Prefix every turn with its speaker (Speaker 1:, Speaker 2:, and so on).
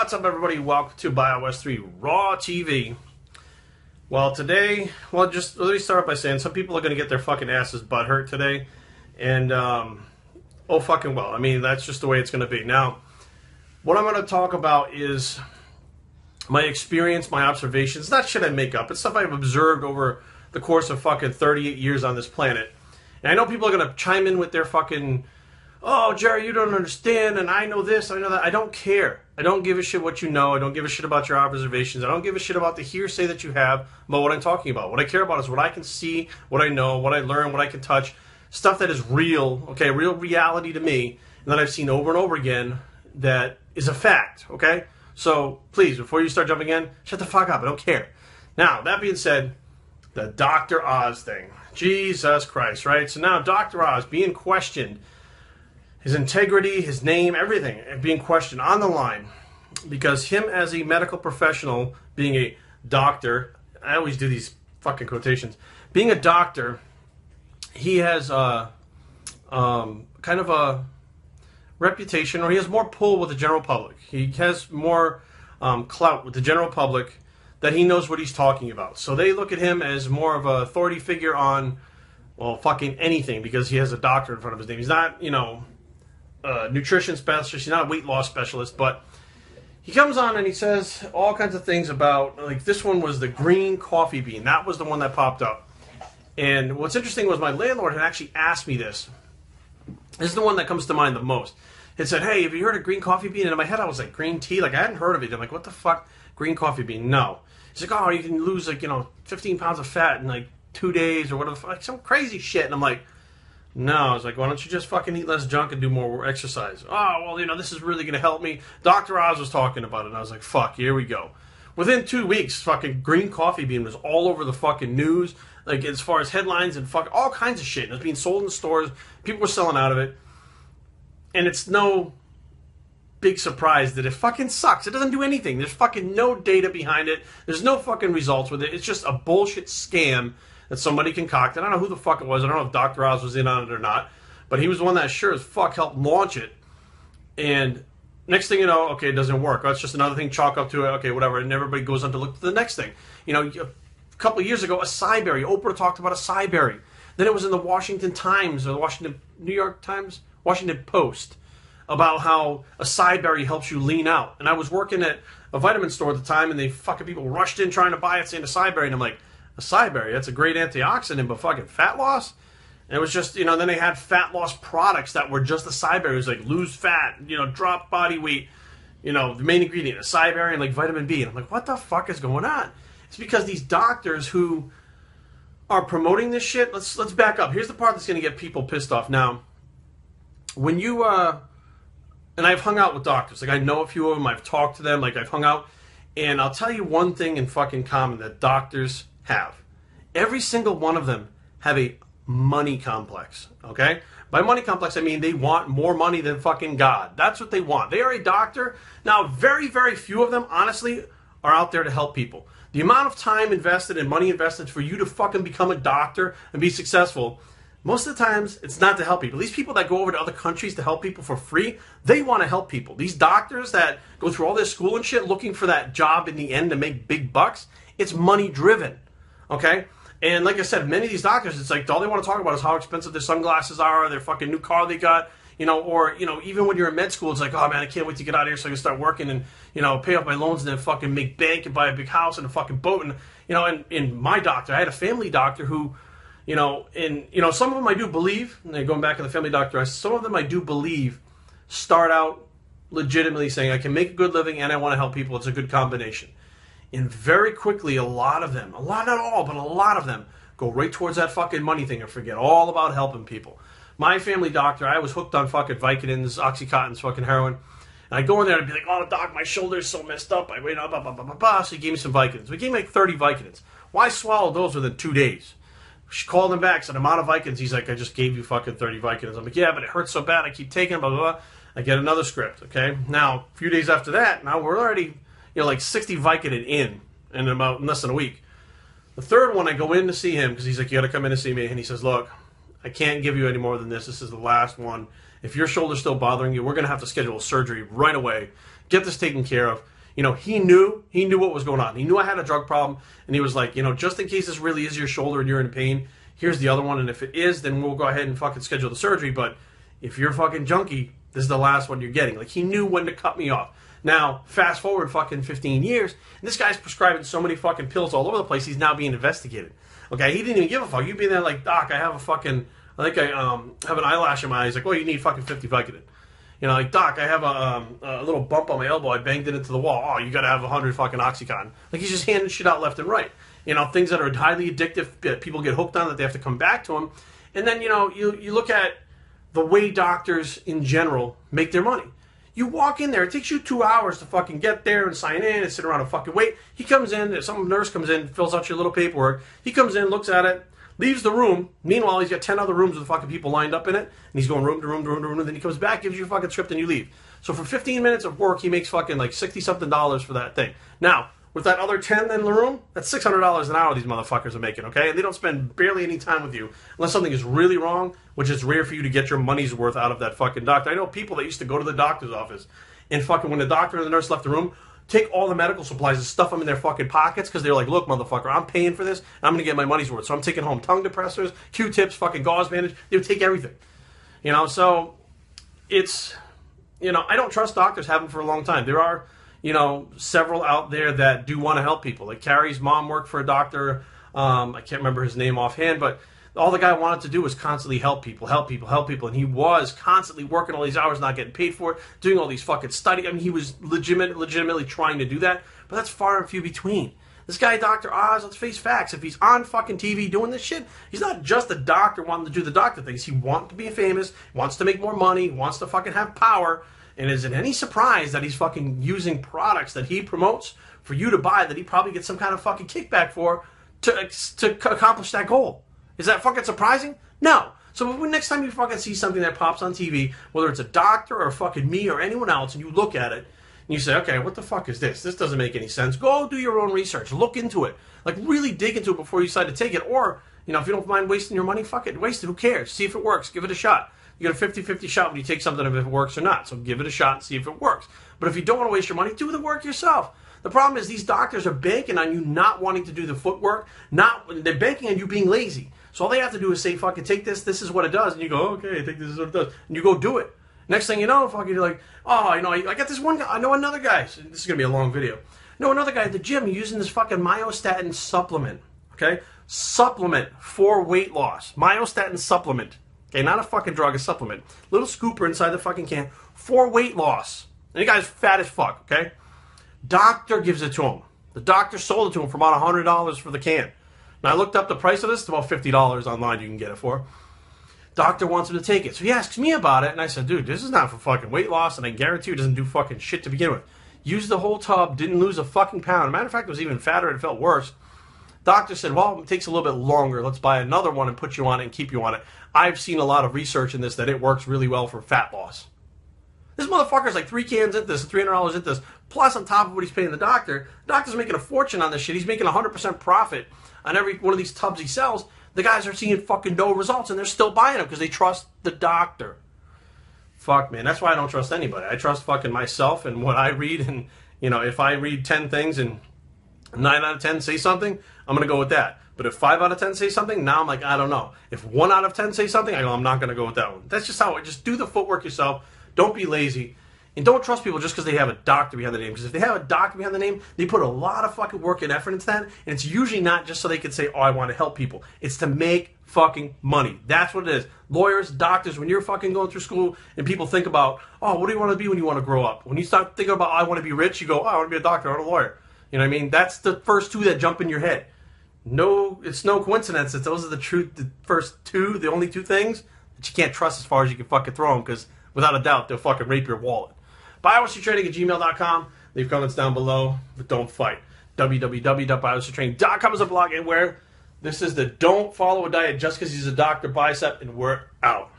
Speaker 1: What's up, everybody? Welcome to Bios3 Raw TV. Well, today, just let me start by saying some people are going to get their fucking asses butt hurt today. And, oh fucking well. I mean, that's just the way it's going to be. Now, what I'm going to talk about is my experience, my observations. Not shit I make up. It's stuff I've observed over the course of fucking 38 years on this planet. And I know people are going to chime in with their fucking, oh, Jerry, you don't understand, and I know this, I know that. I don't care. I don't give a shit what you know. I don't give a shit about your observations. I don't give a shit about the hearsay that you have about what I'm talking about. What I care about is what I can see, what I know, what I learn, what I can touch. Stuff that is real, okay, real reality to me, and that I've seen over and over again that is a fact, okay? So, please, before you start jumping in, shut the fuck up. I don't care. Now, that being said, the Dr. Oz thing. Jesus Christ, right? So now Dr. Oz being questioned, his integrity, his name, everything being questioned on the line because him as a medical professional, being a doctor, I always do these fucking quotations, being a doctor, he has kind of a reputation, or he has more pull with the general public. He has more clout with the general public that he knows what he's talking about. So they look at him as more of an authority figure on, well, fucking anything because he has a doctor in front of his name. He's not, you know, nutrition specialist, he's not a weight loss specialist, but he comes on and he says all kinds of things about, like, this one was the green coffee bean. That was the one that popped up. And what's interesting was my landlord had actually asked me this. This is the one that comes to mind the most. It said, hey, have you heard of green coffee bean? And in my head I was like, green tea? Like, I hadn't heard of it. I'm like, what the fuck? Green coffee bean? No. He's like, oh, you can lose, like, 15 pounds of fat in like 2 days or whatever, like some crazy shit. And I'm like, no. I was like, why don't you just fucking eat less junk and do more exercise? Oh, well, this is really going to help me. Dr. Oz was talking about it, and I was like, fuck, here we go. Within 2 weeks, fucking green coffee bean was all over the fucking news, like, as far as headlines and fuck all kinds of shit. And it was being sold in stores. People were selling out of it. And it's no big surprise that it fucking sucks. It doesn't do anything. There's fucking no data behind it. There's no fucking results with it. It's just a bullshit scam that somebody concocted. I don't know who the fuck it was. I don't know if Dr. Oz was in on it or not. But he was the one that sure as fuck helped launch it. And next thing you know, okay, it doesn't work. Oh, it's just another thing, chalk up to it, okay, whatever. And everybody goes on to look to the next thing. A couple of years ago, acai berry. Oprah talked about acai berry. Then it was in the Washington Times, or the New York Times? Washington Post, about how acai berry helps you lean out. And I was working at a vitamin store at the time, and they fucking people rushed in trying to buy it, saying acai berry. And I'm like, acai berry, that's a great antioxidant, but fucking fat loss? And it was just, then they had fat loss products that were just acai berry. It was like lose fat, drop body weight, the main ingredient, acai berry and like vitamin B. And I'm like, what the fuck is going on? It's because these doctors who are promoting this shit, let's back up. Here's the part that's going to get people pissed off. Now, when you, and I've hung out with doctors, like I know a few of them, I've talked to them, like I've hung out, and I'll tell you one thing in fucking common that doctors have. Every single one of them have a money complex, okay? By money complex, I mean they want more money than fucking God. That's what they want. They are a doctor. Now, very, very few of them, honestly, are out there to help people. The amount of time invested and money invested for you to fucking become a doctor and be successful, most of the times, it's not to help people. These people that go over to other countries to help people for free, they want to help people. These doctors that go through all this school and shit looking for that job in the end to make big bucks, it's money driven, okay? And like I said, many of these doctors, it's like all they want to talk about is how expensive their sunglasses are, their fucking new car they got, or, even when you're in med school, it's like, oh man, I can't wait to get out of here so I can start working and, pay off my loans and then fucking make bank and buy a big house and a fucking boat. And, and my doctor, I had a family doctor who, some of them I do believe, and going back to the family doctor, some of them I do believe start out legitimately saying, I can make a good living and I want to help people. It's a good combination. And very quickly, a lot of them, not all, but a lot of them go right towards that fucking money thing and forget all about helping people. My family doctor, I was hooked on fucking Vicodins, Oxycontins, fucking heroin. And I'd go in there and I'd be like, oh, doc, my shoulder's so messed up. I wait, so he gave me some Vicodins. We gave me like 30 Vicodins. Well, I swallowed those within 2 days. She called him back, said, I'm out of Vicodins. He's like, I just gave you fucking 30 Vicodins. I'm like, yeah, but it hurts so bad. I keep taking them, blah, blah, blah. I get another script, okay? Now, a few days after that, now we're already, like 60 Vicodin in about less than a week. The third one, I go in to see him because he's like, you got to come in and see me. And he says, look, I can't give you any more than this. This is the last one. If your shoulder's still bothering you, we're going to have to schedule a surgery right away. Get this taken care of. You know, he knew what was going on. He knew I had a drug problem, and he was like, you know, just in case this really is your shoulder and you're in pain, here's the other one, and if it is, then we'll go ahead and fucking schedule the surgery, but if you're fucking junkie, this is the last one you're getting. Like, he knew when to cut me off. Now, fast forward fucking 15 years, and this guy's prescribing so many fucking pills all over the place, he's now being investigated. Okay, he didn't even give a fuck. You'd be there like, Doc, I have a fucking, I think I have an eyelash in my eye. He's like, well, you need fucking 50 Vicodin. You know, like, Doc, I have a little bump on my elbow. I banged it into the wall. Oh, you got to have 100 fucking Oxycontin. Like, he's just handing shit out left and right. You know, things that are highly addictive, that people get hooked on, that they have to come back to him. And then, you know, you look at the way doctors in general make their money. You walk in there, it takes you 2 hours to fucking get there and sign in and sit around and fucking wait. He comes in, some nurse comes in, fills out your little paperwork. He comes in, looks at it, leaves the room. Meanwhile, he's got 10 other rooms with fucking people lined up in it. And he's going room to room to room to room. And then he comes back, gives you a fucking script, and you leave. So for 15 minutes of work, he makes fucking like $60-something for that thing. Now, with that other 10 in the room, that's $600 an hour these motherfuckers are making, okay? And they don't spend barely any time with you unless something is really wrong, which is rare for you to get your money's worth out of that fucking doctor. I know people that used to go to the doctor's office and fucking, when the doctor and the nurse left the room, take all the medical supplies and stuff them in their fucking pockets because they're like, look, motherfucker, I'm paying for this, and I'm going to get my money's worth. So I'm taking home tongue depressors, Q-tips, fucking gauze bandage. They would take everything. You know, so it's, you know, I don't trust doctors, have them for a long time. There are, you know, several out there that do want to help people. Like Kari's mom worked for a doctor. I can't remember his name offhand, but all the guy wanted to do was constantly help people. And he was constantly working all these hours, not getting paid for it, doing all these fucking studies. I mean, he was legitimately trying to do that, but that's far and few between. This guy, Dr. Oz, let's face facts. If he's on fucking TV doing this shit, he's not just a doctor wanting to do the doctor things. He wants to be famous, wants to make more money, wants to fucking have power. And is it any surprise that he's fucking using products that he promotes for you to buy that he probably gets some kind of fucking kickback for to accomplish that goal? Is that fucking surprising? No. So next time you fucking see something that pops on TV, whether it's a doctor or fucking me or anyone else, and you look at it and you say, okay, what the fuck is this? This doesn't make any sense. Go do your own research. Look into it. Like, really dig into it before you decide to take it. Or, you know, if you don't mind wasting your money, fuck it. Waste it. Who cares? See if it works. Give it a shot. You get a 50-50 shot when you take something if it works or not. So give it a shot and see if it works. But if you don't want to waste your money, do the work yourself. The problem is these doctors are banking on you not wanting to do the footwork. They're banking on you being lazy. So all they have to do is say, fucking take this is what it does. And you go, okay, I think this is what it does. And you go do it. Next thing you know, fucking, you're like, oh, you know, I got this one guy. I know another guy. So this is going to be a long video. I know another guy at the gym using this fucking myostatin supplement. Okay? Supplement for weight loss. Myostatin supplement. Okay, not a fucking drug, a supplement. Little scooper inside the fucking can for weight loss. And the guy's fat as fuck, okay? Doctor gives it to him. The doctor sold it to him for about $100 for the can. Now, I looked up the price of this. It's about $50 online you can get it for. Doctor wants him to take it. So he asks me about it, and I said, dude, this is not for fucking weight loss, and I guarantee you it doesn't do fucking shit to begin with. Used the whole tub, didn't lose a fucking pound. Matter of fact, it was even fatter and it felt worse. Doctor said, well, it takes a little bit longer. Let's buy another one and put you on it and keep you on it. I've seen a lot of research in this that it works really well for fat loss. This motherfucker's like 3 cans at this, $300 at this, plus on top of what he's paying the doctor. The doctor's making a fortune on this shit. He's making 100% profit on every one of these tubs he sells. The guys are seeing fucking no results, and they're still buying them because they trust the doctor. Fuck, man. That's why I don't trust anybody. I trust fucking myself and what I read. And, you know, if I read 10 things and 9 out of 10 say something, I'm going to go with that. But if 5 out of 10 say something, now I'm like, I don't know. If 1 out of 10 say something, I go, I'm not going to go with that one. That's just how it, just do the footwork yourself. Don't be lazy. And don't trust people just because they have a doctor behind the name. Because if they have a doctor behind the name, they put a lot of fucking work and effort into that. And it's usually not just so they can say, oh, I want to help people. It's to make fucking money. That's what it is. Lawyers, doctors, when you're fucking going through school and people think about, oh, what do you want to be when you want to grow up? When you start thinking about, oh, I want to be rich, you go, oh, I want to be a doctor or a lawyer. You know what I mean? That's the first 2 that jump in your head. No, it's no coincidence that those are the first 2, the only 2 things that you can't trust as far as you can fucking throw them, because without a doubt, they'll fucking rape your wallet. Biowestertraining@gmail.com. Leave comments down below, but don't fight. www.biowestertraining.com is a blog, and where this is the Don't Follow a Diet Just Because He's a Doctor Bicep, and we're out.